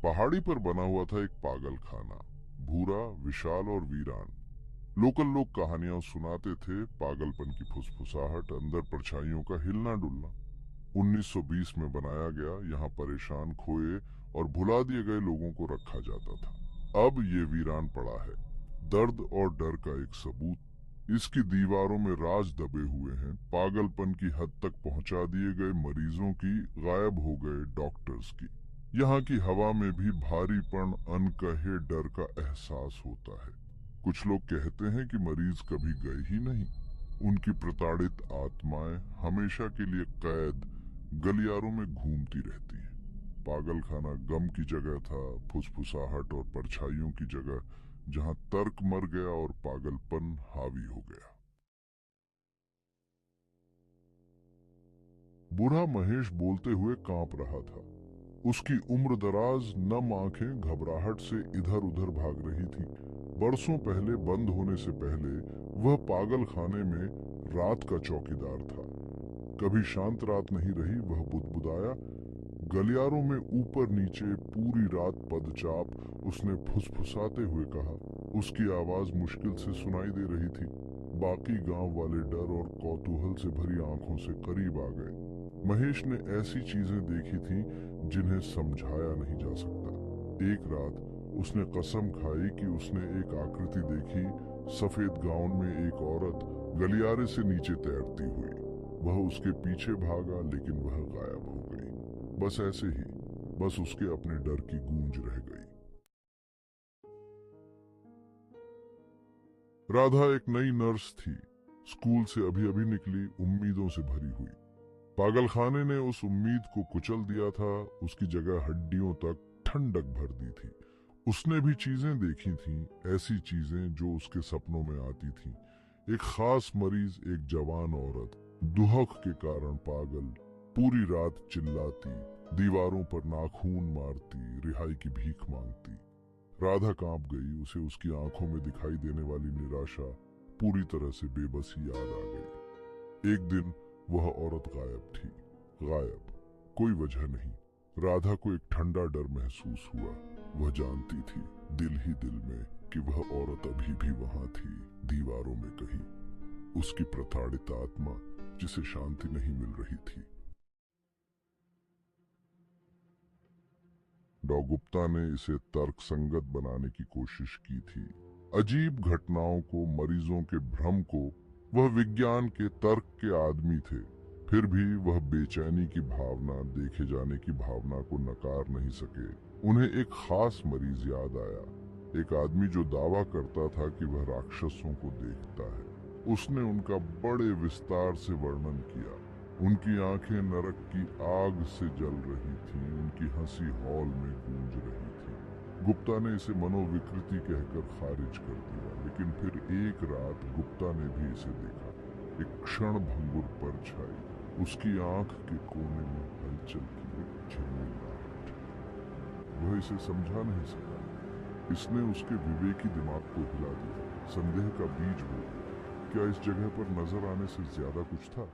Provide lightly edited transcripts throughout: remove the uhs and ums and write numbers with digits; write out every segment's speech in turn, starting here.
पहाड़ी पर बना हुआ था एक पागल खाना, भूरा, विशाल और वीरान। लोकल लोग कहानियां सुनाते थे, पागलपन की फुसफुसाहट, अंदर परछाइयों का हिलना डुलना। 1920 में बनाया गया, यहाँ परेशान, खोए और भुला दिए गए लोगों को रखा जाता था। अब ये वीरान पड़ा है, दर्द और डर का एक सबूत। इसकी दीवारों में राज दबे हुए हैं, पागलपन की हद तक पहुंचा दिए गए मरीजों की, गायब हो गए डॉक्टर्स की। यहाँ की हवा में भी भारीपन, अनकहे डर का एहसास होता है। कुछ लोग कहते हैं कि मरीज कभी गए ही नहीं, उनकी प्रताड़ित आत्माएं हमेशा के लिए कैद गलियारों में घूमती रहती हैं। पागल खाना गम की जगह था, फुसफुसाहट और परछाइयों की जगह, जहां तर्क मर गया और पागलपन हावी हो गया। बूढ़ा महेश बोलते हुए कांप रहा था। उसकी उम्र दराज नम आंखें घबराहट से इधर उधर भाग रही थी। बरसों पहले, बंद होने से पहले, वह पागल खाने में रात का चौकीदार था। कभी शांत रात नहीं रही, वह बुदबुदाया। गलियारों में ऊपर नीचे पूरी रात पदचाप उसने फुसफुसाते हुए कहा। उसकी आवाज मुश्किल से सुनाई दे रही थी। बाकी गांव वाले डर और कौतूहल से भरी आंखों से करीब आ गए। महेश ने ऐसी चीजें देखी थीं जिन्हें समझाया नहीं जा सकता। एक रात उसने कसम खाई कि उसने एक आकृति देखी, सफेद गाउन में एक औरत गलियारे से नीचे तैरती हुई। वह उसके पीछे भागा, लेकिन वह गायब हो गई। बस ऐसे ही, बस उसके अपने डर की गूंज रह गई। राधा एक नई नर्स थी, स्कूल से अभी अभी निकली, उम्मीदों से भरी हुई। पागलखाने ने उस उम्मीद को कुचल दिया था, उसकी जगह हड्डियों तक ठंडक भर दी थी। उसने भी चीजें देखी थीं, ऐसी चीजें जो उसके सपनों में आती थीं। एक खास मरीज, एक जवान औरत, दुहक के कारण पागल, पूरी रात चिल्लाती, दीवारों पर नाखून मारती, रिहाई की भीख मांगती। राधा कांप गई। उसे उसकी आंखों में दिखाई देने वाली निराशा, पूरी तरह से बेबसी याद आ गई। एक दिन वह औरत गायब थी, गायब, कोई वजह नहीं। राधा को एक ठंडा डर महसूस हुआ। वह जानती थी, दिल ही दिल में, कि वह औरत अभी भी वहां थी, दीवारों में कहीं, उसकी प्रताड़ित आत्मा जिसे शांति नहीं मिल रही थी। डॉ गुप्ता ने इसे तर्कसंगत बनाने की कोशिश की थी। अजीब घटनाओं को, मरीजों के भ्रम को। वह विज्ञान के, तर्क के आदमी थे, फिर भी वह बेचैनी की भावना, देखे जाने की भावना को नकार नहीं सके। उन्हें एक खास मरीज याद आया, एक आदमी जो दावा करता था कि वह राक्षसों को देखता है। उसने उनका बड़े विस्तार से वर्णन किया। उनकी आंखें नरक की आग से जल रही थीं, उनकी हंसी हॉल में गूंज रही थी। गुप्ता ने इसे मनोविकृति कहकर खारिज कर दिया, लेकिन फिर एक रात गुप्ता ने भी इसे देखा। एक क्षण भंगुर परछाई, उसकी आंख के कोने में हलचल की एक झिलमिलाहट। वह इसे समझा नहीं सका। इसने उसके विवेकी दिमाग को हिला दिया। संदेह का बीज बो दिया। क्या इस जगह पर नजर आने से ज्यादा कुछ था?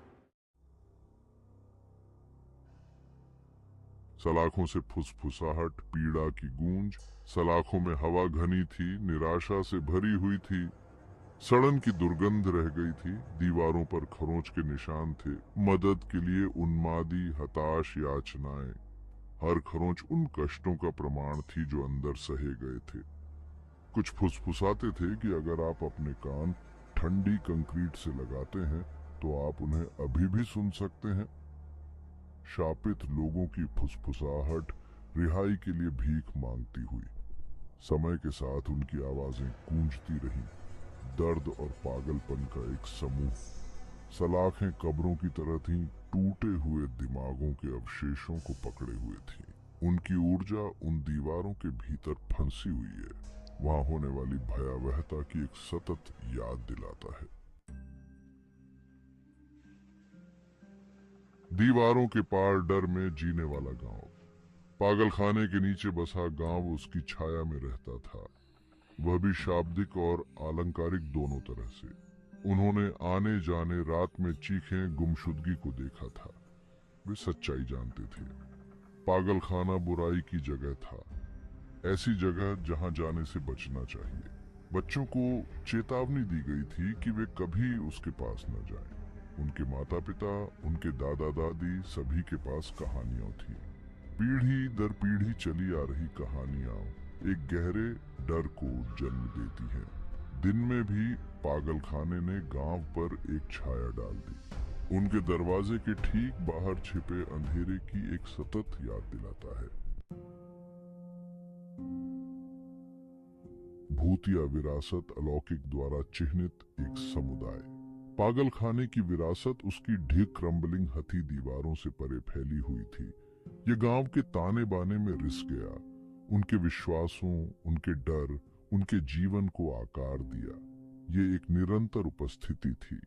सलाखों से फुसफुसाहट, पीड़ा की गूंज। सलाखों में हवा घनी थी, निराशा से भरी हुई थी। सड़न की दुर्गंध रह गई थी। दीवारों पर खरोंच के निशान थे, मदद के लिए उन्मादी, हताश याचनाएं। हर खरोंच उन कष्टों का प्रमाण थी जो अंदर सहे गए थे। कुछ फुसफुसाते थे कि अगर आप अपने कान ठंडी कंक्रीट से लगाते हैं तो आप उन्हें अभी भी सुन सकते हैं। शापित लोगों की फुसफुसाहट, रिहाई के लिए भीख मांगती हुई। समय के साथ उनकी आवाजें गूंजती रहीं, दर्द और पागलपन का एक समूह। सलाखें कब्रों की तरह थीं, टूटे हुए दिमागों के अवशेषों को पकड़े हुए थीं। उनकी ऊर्जा उन दीवारों के भीतर फंसी हुई है, वहां होने वाली भयावहता की एक सतत याद दिलाता है। दीवारों के पार डर में जीने वाला गांव। पागलखाने के नीचे बसा गांव उसकी छाया में रहता था, वह भी शाब्दिक और आलंकारिक दोनों तरह से। उन्होंने आने जाने, रात में चीखें, गुमशुदगी को देखा था। वे सच्चाई जानते थे। पागलखाना बुराई की जगह था, ऐसी जगह जहां जाने से बचना चाहिए। बच्चों को चेतावनी दी गई थी कि वे कभी उसके पास न जाएं। उनके माता पिता, उनके दादा दादी सभी के पास कहानियां थी। पीढ़ी दर पीढ़ी चली आ रही कहानियां एक गहरे डर को जन्म देती हैं। दिन में भी पागल खाने ने गांव पर एक छाया डाल दी। उनके दरवाजे के ठीक बाहर छिपे अंधेरे की एक सतत याद दिलाता है। भूतिया विरासत अलौकिक द्वारा चिह्नित एक समुदाय। पागल खाने की विरासत उसकी ढीक क्रम्बलिंग हथी दीवारों से परे फैली हुई थी। ये गांव के ताने बाने में रिस गया, उनके विश्वासों, उनके डर, उनके जीवन को आकार दिया। ये एक निरंतर उपस्थिति थी।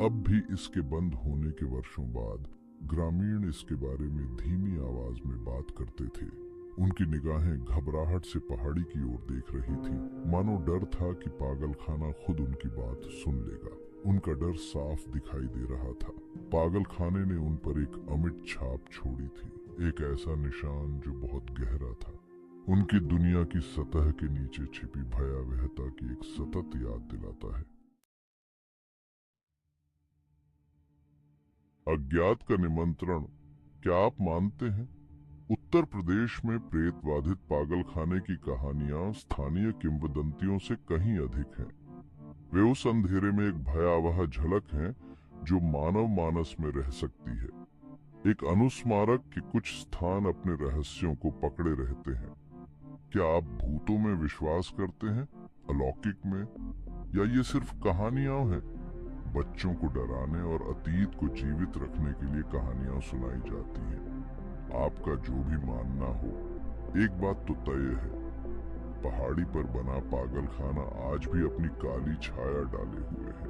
अब भी इसके बंद होने के वर्षों बाद ग्रामीण इसके बारे में धीमी आवाज में बात करते थे। उनकी निगाहें घबराहट से पहाड़ी की ओर देख रही थी, मानो डर था कि पागल खाना खुद उनकी बात सुन लेगा। उनका डर साफ दिखाई दे रहा था। पागल खाने ने उन पर एक अमिट छाप छोड़ी थी, एक ऐसा निशान जो बहुत गहरा था। उनकी दुनिया की सतह के नीचे छिपी भयावहता की एक सतत याद दिलाता है। अज्ञात का निमंत्रण। क्या आप मानते हैं, उत्तर प्रदेश में प्रेत बाधित पागल खाने की कहानियां स्थानीय किंवदंतियों से कहीं अधिक हैं। वे उस अंधेरे में एक भयावह झलक हैं जो मानव मानस में रह सकती है। एक अनुस्मारक कि कुछ स्थान अपने रहस्यों को पकड़े रहते हैं। क्या आप भूतों में विश्वास करते हैं, अलौकिक में, या ये सिर्फ कहानियां हैं? बच्चों को डराने और अतीत को जीवित रखने के लिए कहानियां सुनाई जाती हैं। आपका जो भी मानना हो, एक बात तो तय है, पहाड़ी पर बना पागल खाना आज भी अपनी काली छाया डाले हुए है।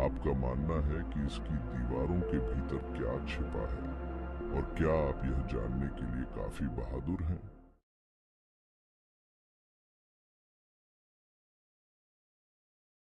आपका मानना है कि इसकी दीवारों के भीतर क्या छिपा है, और क्या आप यह जानने के लिए काफी बहादुर हैं?